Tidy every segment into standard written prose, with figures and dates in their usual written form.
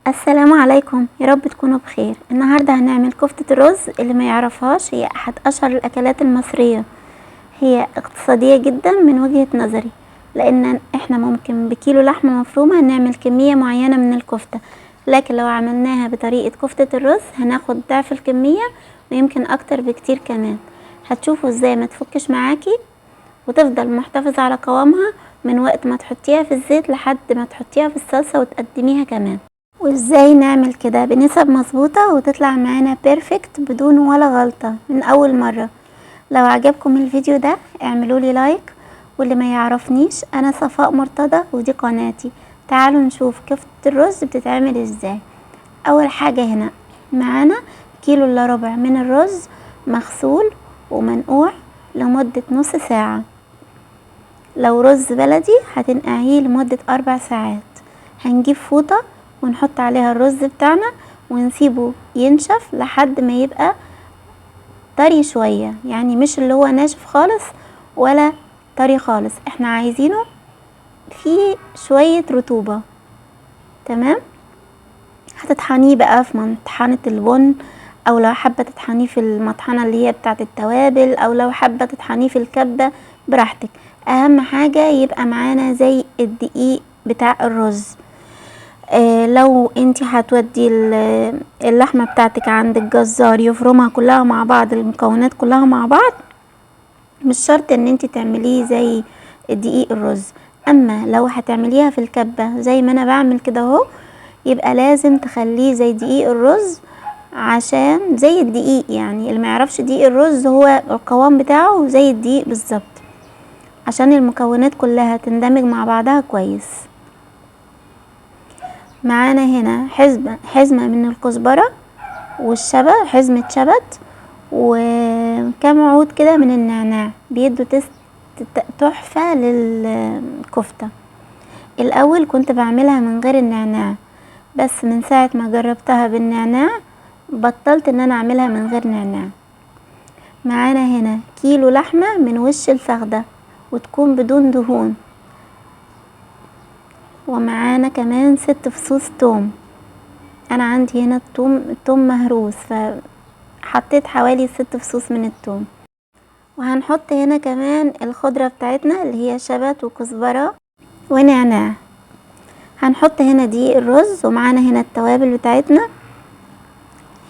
السلام عليكم، يا رب تكونوا بخير. النهارده هنعمل كفتة الرز. اللي ما يعرفهاش، هي احد اشهر الاكلات المصرية. هي اقتصادية جدا من وجهة نظري، لان احنا ممكن بكيلو لحمة مفرومة نعمل كمية معينة من الكفتة، لكن لو عملناها بطريقة كفتة الرز هناخد ضعف الكمية ويمكن اكتر بكتير كمان. هتشوفوا ازاي ما تفكش معاكي وتفضل محتفظة على قوامها من وقت ما تحطيها في الزيت لحد ما تحطيها في الصلصة وتقدميها كمان. وازاي نعمل كده بنسب مظبوطة وتطلع معانا بيرفكت بدون ولا غلطة من اول مرة. لو عجبكم الفيديو ده اعملوا لي لايك، واللي ما يعرفنيش انا صفاء مرتضى ودي قناتي. تعالوا نشوف كفتة الرز بتتعمل ازاي. اول حاجة هنا معانا كيلو الا ربع من الرز مغسول ومنقوع لمدة نص ساعة. لو رز بلدي هتنقعيه لمدة 4 ساعات. هنجيب فوطة ونحط عليها الرز بتاعنا ونسيبه ينشف لحد ما يبقى طري شوية، يعني مش اللي هو ناشف خالص ولا طري خالص، احنا عايزينه فيه شوية رطوبة. تمام. هتطحنيه بقى في مطحنة البن، او لو حابة تطحنيه في المطحنة اللي هي بتاعة التوابل، او لو حابة تطحنيه في الكبة براحتك. اهم حاجة يبقى معانا زي الدقيق بتاع الرز. لو انتي هتودي اللحمة بتاعتك عند الجزار يفرمها كلها مع بعض، المكونات كلها مع بعض، مش شرط ان انتي تعمليه زي دقيق الرز. اما لو هتعمليها في الكبة زي ما انا بعمل كده اهو، يبقى لازم تخليه زي دقيق الرز، عشان زي الدقيق، يعني اللي ما يعرفش دقيق الرز هو القوام بتاعه زي الدقيق بالظبط، عشان المكونات كلها تندمج مع بعضها كويس. معانا هنا حزمة من الكزبرة والشبت، حزمة شبت، وكام عود كده من النعناع بيدوا تحفة للكفتة. الاول كنت بعملها من غير النعناع، بس من ساعة ما جربتها بالنعناع بطلت ان انا اعملها من غير نعناع. معانا هنا كيلو لحمة من وش الفخدة وتكون بدون دهون، ومعانا كمان 6 فصوص توم. انا عندي هنا التوم مهروس، فحطيت حوالي 6 فصوص من التوم. وهنحط هنا كمان الخضرة بتاعتنا اللي هي شبت وكزبرة ونعناع. هنحط هنا دقيق الرز، ومعانا هنا التوابل بتاعتنا.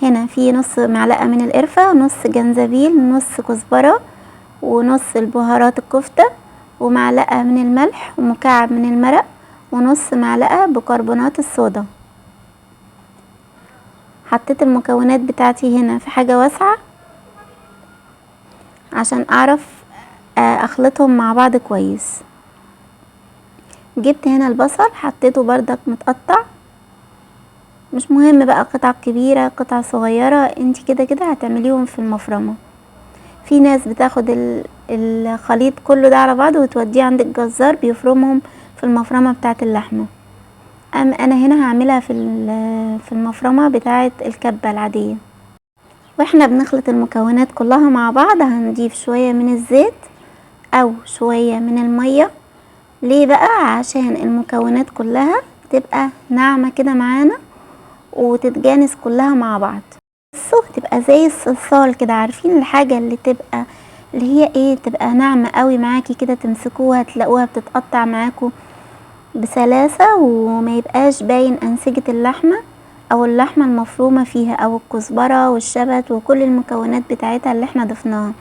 هنا في نص معلقة من القرفة، نص جنزبيل، نص كزبرة، ونص البهارات الكفتة، ومعلقة من الملح، ومكعب من المرق، ونص معلقة بكربونات الصودا. حطيت المكونات بتاعتي هنا في حاجة واسعة عشان اعرف اخلطهم مع بعض كويس. جبت هنا البصل حطيته بردك متقطع، مش مهم بقى قطع كبيرة قطع صغيرة، انتي كده كده هتعمليهم في المفرمة. في ناس بتاخد الخليط كله ده على بعضه وتوديه عند الجزار بيفرمهم في المفرمة بتاعة اللحمة. انا هنا هعملها في المفرمة بتاعة الكبة العادية. واحنا بنخلط المكونات كلها مع بعض هنضيف شوية من الزيت او شوية من المية. ليه بقى؟ عشان المكونات كلها تبقى ناعمة كده معانا وتتجانس كلها مع بعض، تبقى زي الصلصال كده. عارفين الحاجة اللي تبقى اللي هي ايه، تبقى ناعمة قوي معاكي كده، تمسكوها تلاقوها بتتقطع معاكو بسلاسة وما يبقاش باين انسجة اللحمة او اللحمة المفرومة فيها، او الكزبرة والشبت وكل المكونات بتاعتها اللي احنا ضفناها.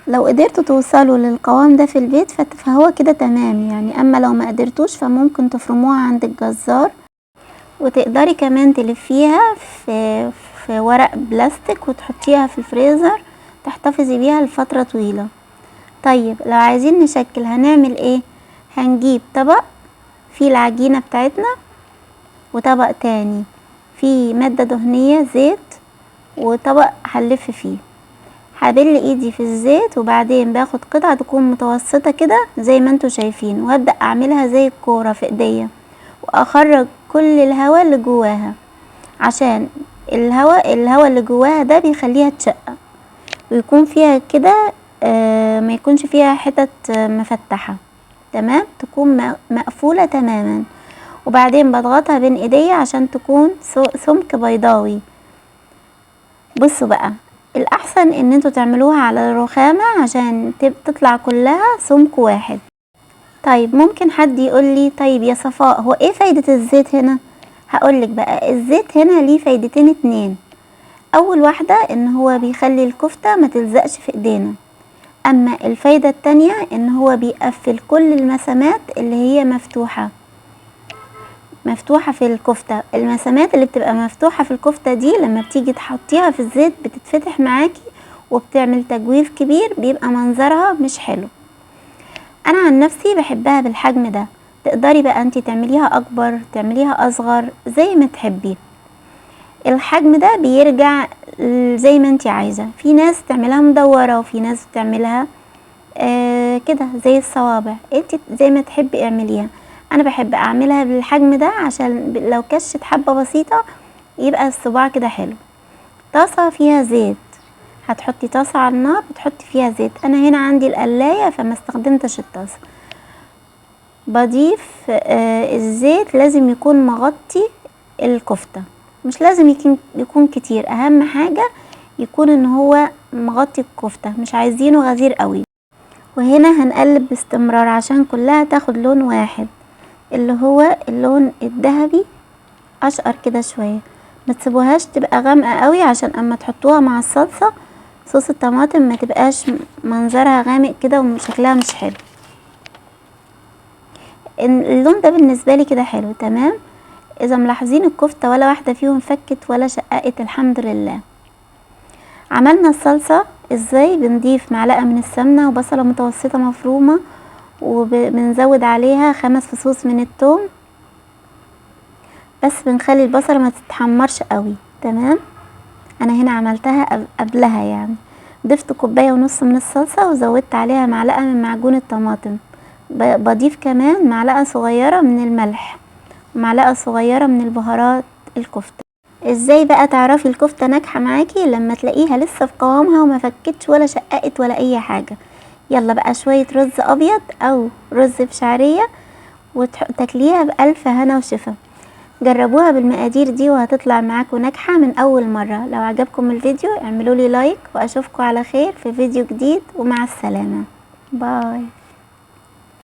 لو قدرتوا توصلوا للقوام ده في البيت فهو كده تمام يعني. اما لو ما قدرتوش فممكن تفرموها عند الجزار، وتقدري كمان تلفيها في ورق بلاستيك وتحطيها في الفريزر تحتفظي بيها لفترة طويلة. طيب لو عايزين نشكل هنعمل ايه؟ هنجيب طبق فيه العجينة بتاعتنا، وطبق تاني فيه مادة دهنية زيت، وطبق هنلف فيه. هبل ايدي في الزيت وبعدين باخد قطعة تكون متوسطة كده زي ما انتوا شايفين، وابدأ اعملها زي الكورة في ايديا، واخرج كل الهواء اللي جواها، عشان الهواء اللي جواها ده بيخليها تشقق ويكون فيها كده ما يكونش فيها حتت مفتحة. تمام، تكون مقفولة تماما. وبعدين بضغطها بين ايديا عشان تكون سمك بيضاوي. بصوا بقى، الاحسن ان انتوا تعملوها على الرخامة عشان تطلع كلها سمك واحد. طيب ممكن حد يقولي طيب يا صفاء، هو ايه فايدة الزيت هنا؟ هقولك بقى، الزيت هنا ليه فايدتين اتنين. اول واحدة ان هو بيخلي الكفتة ما تلزقش في ايدينا، اما الفايدة التانية ان هو بيقفل كل المسامات اللي هي مفتوحة في الكفتة. المسامات اللي بتبقى مفتوحة في الكفتة دي لما بتيجي تحطيها في الزيت بتتفتح معاكي وبتعمل تجويف كبير، بيبقى منظرها مش حلو. انا عن نفسي بحبها بالحجم ده، تقدري بقى انتي تعمليها اكبر تعمليها اصغر زي ما تحبي. الحجم ده بيرجع زي ما انتي عايزة، في ناس تعملها مدورة وفي ناس تعملها كده زي الصوابع، انتي زي ما تحبي اعمليها. انا بحب اعملها بالحجم ده عشان لو كشت حبة بسيطة يبقى الصباع كده حلو. طاسة فيها زيت، هتحطي طاسة على النار بتحطي فيها زيت. انا هنا عندي القلاية فما استخدمتش الطاسة. بضيف الزيت لازم يكون مغطي الكفتة، مش لازم يكون كتير، اهم حاجة يكون ان هو مغطي الكفتة، مش عايزينه غزير قوي. وهنا هنقلب باستمرار عشان كلها تاخد لون واحد، اللي هو اللون الذهبي اشقر كده شوية. ما تسيبوهاش تبقى غامقة قوي عشان اما تحطوها مع الصلصة صوص الطماطم ما تبقاش منظرها غامق كده وشكلها مش حلو. اللون ده بالنسبة لي كده حلو تمام. اذا ملاحظين الكفتة ولا واحدة فيهم فكت ولا شققت الحمد لله. عملنا الصلصة ازاي؟ بنضيف معلقة من السمنة وبصلة متوسطة مفرومة، وبنزود عليها 5 فصوص من الثوم، بس بنخلي البصلة ما تتحمرش قوي تمام. انا هنا عملتها قبلها يعني. ضفت 1.5 كوباية من الصلصة وزودت عليها معلقة من معجون الطماطم. بضيف كمان معلقة صغيرة من الملح ومعلقة صغيرة من البهارات الكفتة. ازاي بقى تعرفي الكفتة ناجحة معاكي؟ لما تلاقيها لسه في قوامها وما فكتش ولا شققت ولا اي حاجة. يلا بقى شوية رز ابيض او رز بشعرية وتاكليها بألف هنا وشفا. جربوها بالمقادير دي وهتطلع معاكم ناجحة من اول مرة. لو عجبكم الفيديو اعملوا لي لايك، واشوفكم على خير في فيديو جديد، ومع السلامة. باي.